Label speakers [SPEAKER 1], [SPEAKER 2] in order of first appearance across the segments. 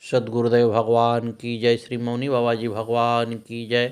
[SPEAKER 1] सद्गुरुदेव भगवान की जय। श्री मौनी बाबा जी भगवान की जय।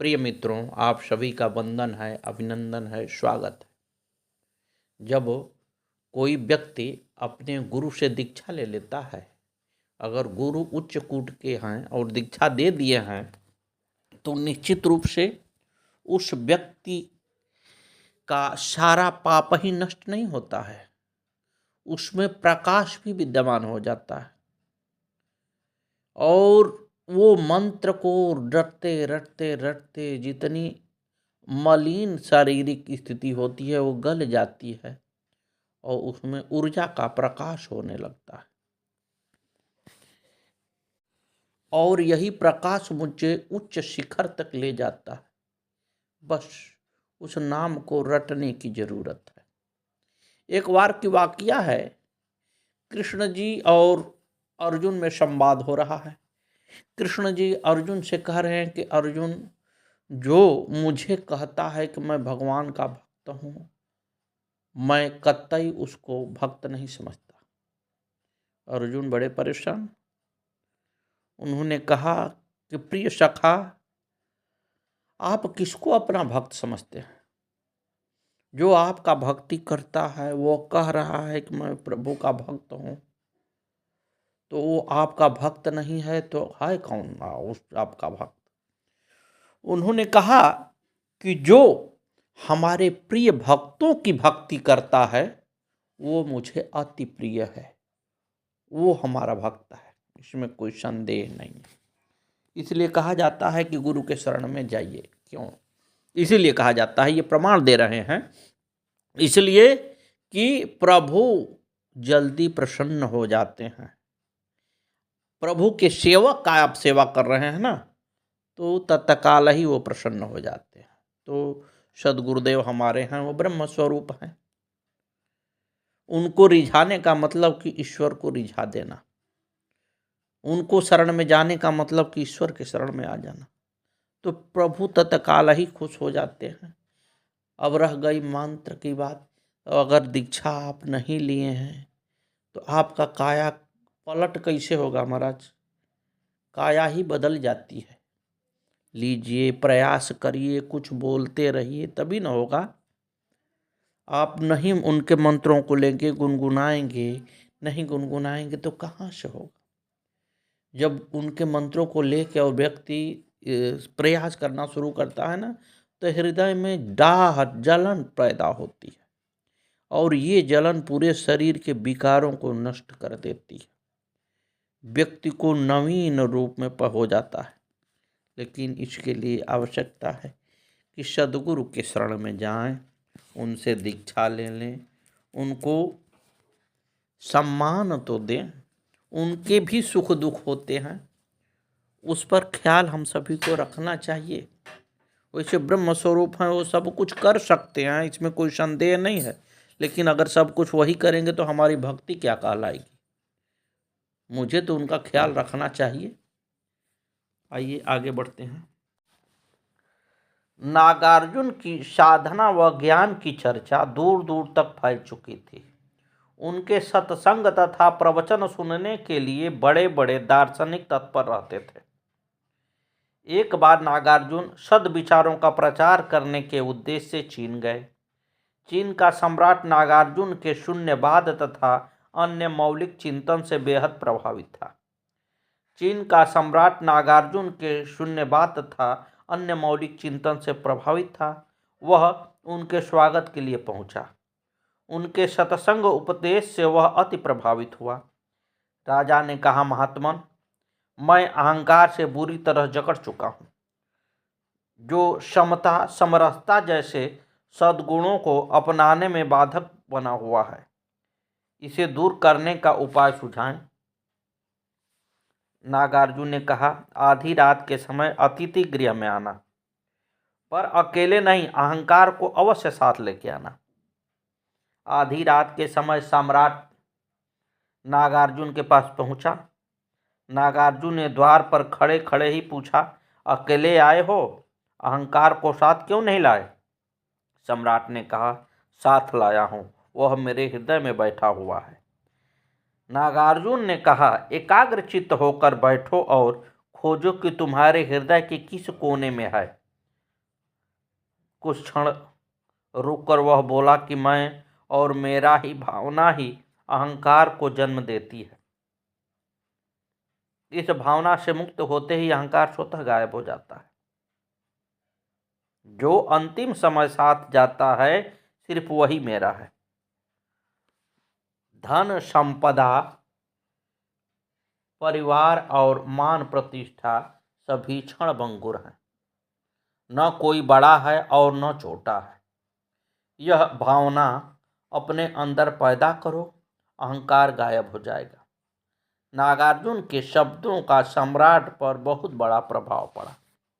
[SPEAKER 1] प्रिय मित्रों, आप सभी का वंदन है, अभिनंदन है, स्वागत है। जब कोई व्यक्ति अपने गुरु से दीक्षा ले लेता है, अगर गुरु उच्च कूट के हैं और दीक्षा दे दिए हैं, तो निश्चित रूप से उस व्यक्ति का सारा पाप ही नष्ट नहीं होता है, उसमें प्रकाश भी विद्यमान हो जाता है और वो मंत्र को रटते रटते रटते जितनी मलिन शारीरिक स्थिति होती है वो गल जाती है और उसमें ऊर्जा का प्रकाश होने लगता है। और यही प्रकाश मुझे उच्च शिखर तक ले जाता है। बस उस नाम को रटने की जरूरत है। एक बार की वाकया है, कृष्ण जी और अर्जुन में संवाद हो रहा है। कृष्ण जी अर्जुन से कह रहे हैं कि अर्जुन, जो मुझे कहता है कि मैं भगवान का भक्त हूँ, मैं कतई उसको भक्त नहीं समझता। अर्जुन बड़े परेशान। उन्होंने कहा कि प्रिय सखा, आप किसको अपना भक्त समझते हैं? जो आपका भक्ति करता है वो कह रहा है कि मैं प्रभु का भक्त हूँ, तो वो आपका भक्त नहीं है तो है कौन उस आपका भक्त? उन्होंने कहा कि जो हमारे प्रिय भक्तों की भक्ति करता है वो मुझे अति प्रिय है, वो हमारा भक्त है, इसमें कोई संदेह नहीं है। इसलिए कहा जाता है कि गुरु के शरण में जाइए। क्यों इसीलिए कहा जाता है, ये प्रमाण दे रहे हैं, इसलिए कि प्रभु जल्दी प्रसन्न हो जाते हैं। प्रभु के सेवक का आप सेवा कर रहे हैं ना, तो तत्काल ही वो प्रसन्न हो जाते हैं। तो सद्गुरुदेव हमारे हैं वो ब्रह्म स्वरूप हैं। उनको रिझाने का मतलब कि ईश्वर को रिझा देना, उनको शरण में जाने का मतलब कि ईश्वर के शरण में आ जाना। तो प्रभु तत्काल ही खुश हो जाते हैं। अब रह गई मंत्र की बात। अगर दीक्षा आप नहीं लिए हैं तो आपका काया पलट कैसे होगा महाराज? काया ही बदल जाती है। लीजिए, प्रयास करिए, कुछ बोलते रहिए, तभी ना होगा। आप नहीं उनके मंत्रों को लेंगे, गुनगुनाएंगे, नहीं गुनगुनाएंगे तो कहाँ से होगा? जब उनके मंत्रों को लेकर और व्यक्ति प्रयास करना शुरू करता है ना, तो हृदय में डाह जलन पैदा होती है और ये जलन पूरे शरीर के विकारों को नष्ट कर देती है। व्यक्ति को नवीन रूप में हो जाता है। लेकिन इसके लिए आवश्यकता है कि सद्गुरु के शरण में जाएं, उनसे दीक्षा ले लें, उनको सम्मान तो दें, उनके भी सुख दुख होते हैं, उस पर ख्याल हम सभी को रखना चाहिए। वैसे ब्रह्म स्वरूप हैं, वो सब कुछ कर सकते हैं, इसमें कोई संदेह नहीं है। लेकिन अगर सब कुछ वही करेंगे तो हमारी भक्ति क्या कहलाएगी? मुझे तो उनका ख्याल रखना चाहिए। आइए आगे बढ़ते हैं। नागार्जुन की साधना व ज्ञान की चर्चा दूर दूर तक फैल चुकी थी। उनके सत्संग तथा प्रवचन सुनने के लिए बड़े बड़े दार्शनिक तत्पर रहते थे। एक बार नागार्जुन सद्विचारों का प्रचार करने के उद्देश्य से चीन गए। चीन का सम्राट नागार्जुन के शून्यवाद तथा अन्य मौलिक चिंतन से बेहद प्रभावित था। चीन का सम्राट नागार्जुन के शून्यवाद तथा अन्य मौलिक चिंतन से प्रभावित था। वह उनके स्वागत के लिए पहुंचा। उनके सत्संग उपदेश से वह अति प्रभावित हुआ। राजा ने कहा, महात्मन, मैं अहंकार से बुरी तरह जकड़ चुका हूँ, जो समता समरसता जैसे सद्गुणों को अपनाने में बाधक बना हुआ है। इसे दूर करने का उपाय सुझाएं। नागार्जुन ने कहा, आधी रात के समय अतिथि गृह में आना, पर अकेले नहीं, अहंकार को अवश्य साथ लेके आना। आधी रात के समय सम्राट नागार्जुन के पास पहुंचा। नागार्जुन ने द्वार पर खड़े खड़े ही पूछा, अकेले आए हो? अहंकार को साथ क्यों नहीं लाए? सम्राट ने कहा, साथ लाया हूँ, वह मेरे हृदय में बैठा हुआ है। नागार्जुन ने कहा, एकाग्रचित्त होकर बैठो और खोजो कि तुम्हारे हृदय के किस कोने में है। कुछ क्षण रुककर वह बोला कि मैं और मेरा ही भावना ही अहंकार को जन्म देती है। इस भावना से मुक्त होते ही अहंकार स्वतः गायब हो जाता है। जो अंतिम समय साथ जाता है सिर्फ वही मेरा है। धन संपदा, परिवार और मान प्रतिष्ठा सभी क्षण भंगुर हैं। न कोई बड़ा है और न छोटा है। यह भावना अपने अंदर पैदा करो, अहंकार गायब हो जाएगा। नागार्जुन के शब्दों का सम्राट पर बहुत बड़ा प्रभाव पड़ा।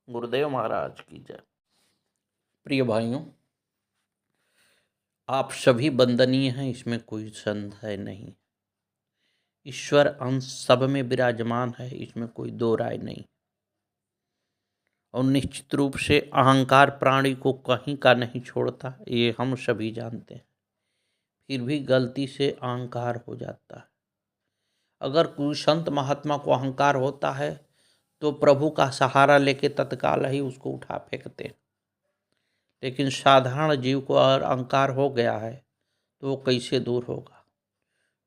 [SPEAKER 1] गुरुदेव महाराज की जय। प्रिय भाइयों, आप सभी वंदनीय हैं, इसमें कोई संदेह नहीं। ईश्वर अंश सब में विराजमान है, इसमें कोई दो राय नहीं। और निश्चित रूप से अहंकार प्राणी को कहीं का नहीं छोड़ता, ये हम सभी जानते हैं। फिर भी गलती से अहंकार हो जाता है। अगर कोई संत महात्मा को अहंकार होता है तो प्रभु का सहारा लेके तत्काल ही उसको उठा फेंकते हैं। लेकिन साधारण जीव को अगर अहंकार हो गया है तो वो कैसे दूर होगा,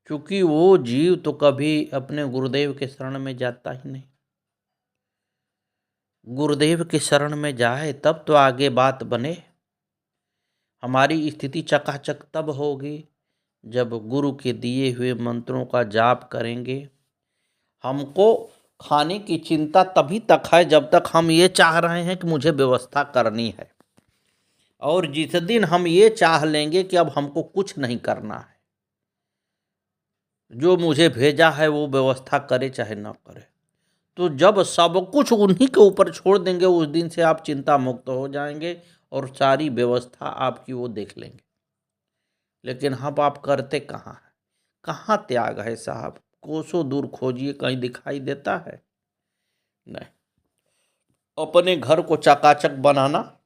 [SPEAKER 1] क्योंकि वो जीव तो कभी अपने गुरुदेव के शरण में जाता ही नहीं। गुरुदेव के शरण में जाए तब तो आगे बात बने। हमारी स्थिति चकाचक तब होगी जब गुरु के दिए हुए मंत्रों का जाप करेंगे। हमको खाने की चिंता तभी तक है जब तक हम ये चाह रहे हैं कि मुझे व्यवस्था करनी है। और जिस दिन हम ये चाह लेंगे कि अब हमको कुछ नहीं करना है, जो मुझे भेजा है वो व्यवस्था करे चाहे ना करे, तो जब सब कुछ उन्हीं के ऊपर छोड़ देंगे उस दिन से आप चिंता मुक्त हो जाएंगे और सारी व्यवस्था आपकी वो देख लेंगे। लेकिन हम आप करते कहाँ हैं? कहाँ त्याग है साहब? कोसों दूर खोजिए, कहीं दिखाई देता है? नहीं। अपने घर को चकाचक बनाना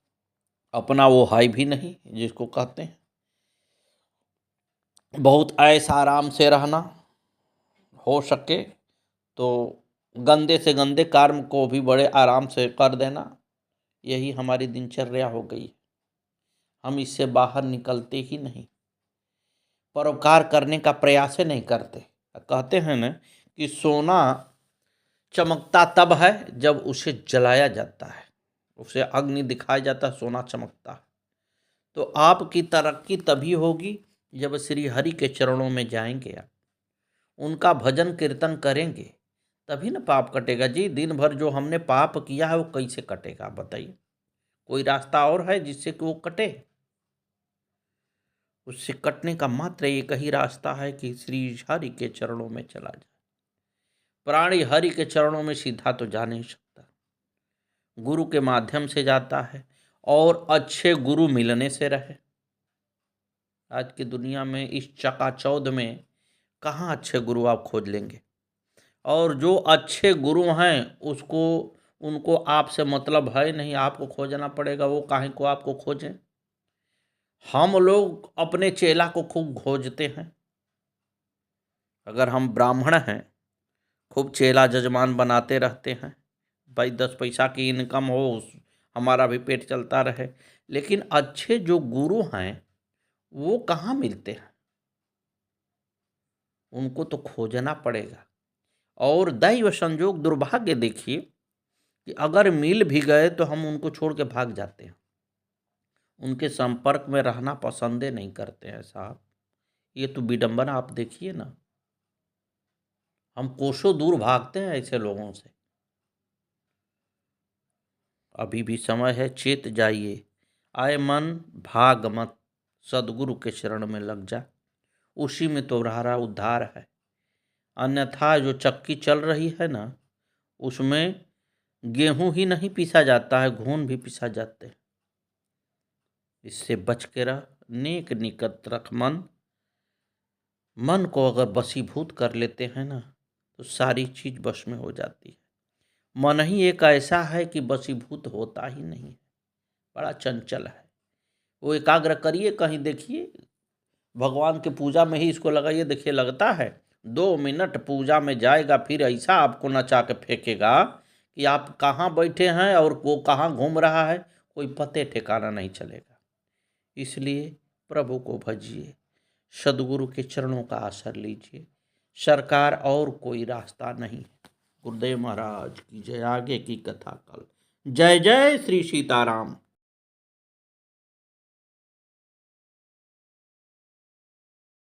[SPEAKER 1] अपना वो हाई भी नहीं जिसको कहते हैं। बहुत ऐश आराम से रहना, हो सके तो गंदे से गंदे कर्म को भी बड़े आराम से कर देना, यही हमारी दिनचर्या हो गई। हम इससे बाहर निकलते ही नहीं, परोपकार करने का प्रयास नहीं करते। कहते हैं ना कि सोना चमकता तब है जब उसे जलाया जाता है, उसे अग्नि दिखाया जाता है, सोना चमकता है। तो आपकी तरक्की तभी होगी जब श्री हरि के चरणों में जाएंगे, आप उनका भजन कीर्तन करेंगे, तभी ना पाप कटेगा। जी दिन भर जो हमने पाप किया है वो कैसे कटेगा बताइए? कोई रास्ता और है जिससे कि वो कटे? उससे कटने का मात्र एक ही रास्ता है कि श्री हरि के चरणों में चला जाए। प्राणी हरि के चरणों में सीधा तो जा नहीं सकता, गुरु के माध्यम से जाता है। और अच्छे गुरु मिलने से रहे। आज की दुनिया में इस चकाचौंध में कहाँ अच्छे गुरु आप खोज लेंगे? और जो अच्छे गुरु हैं उनको आपसे मतलब है नहीं, आपको खोजना पड़ेगा। वो काहे को आपको खोजें? हम लोग अपने चेला को खूब खोजते हैं। अगर हम ब्राह्मण हैं, खूब चेला जजमान बनाते रहते हैं, भाई 10 पैसा की इनकम हो, हमारा भी पेट चलता रहे। लेकिन अच्छे जो गुरु हैं वो कहाँ मिलते हैं? उनको तो खोजना पड़ेगा। और दैव संयोग दुर्भाग्य देखिए कि अगर मिल भी गए तो हम उनको छोड़ के भाग जाते हैं, उनके संपर्क में रहना पसंद नहीं करते हैं साहब। ये तो विडंबना आप देखिए ना, हम कोसों दूर भागते हैं ऐसे लोगों से। अभी भी समय है, चेत जाइए, आए मन भाग मत, सदगुरु के शरण में लग जा, उसी में तुम्हारा उद्धार है। अन्यथा जो चक्की चल रही है ना, उसमें गेहूं ही नहीं पीसा जाता है, घून भी पीसा जाते हैं। इससे बच के रह, नेक निकट रख मन। मन को अगर वशीभूत कर लेते हैं ना तो सारी चीज बश में हो जाती है। मन ही एक ऐसा है कि वशीभूत होता ही नहीं है, बड़ा चंचल है। वो एकाग्र करिए, कहीं देखिए भगवान के पूजा में ही इसको लगाइए, देखिए लगता है 2 मिनट पूजा में जाएगा, फिर ऐसा आपको नचा के फेंकेगा कि आप कहाँ बैठे हैं और वो कहाँ घूम रहा है, कोई पते ठिकाना नहीं चलेगा। इसलिए प्रभु को भजिए, सदगुरु के चरणों का आश्रय लीजिए, सरकार और कोई रास्ता नहीं। गुरुदेव महाराज की जय। आगे की कथा कल। जय जय श्री सीताराम।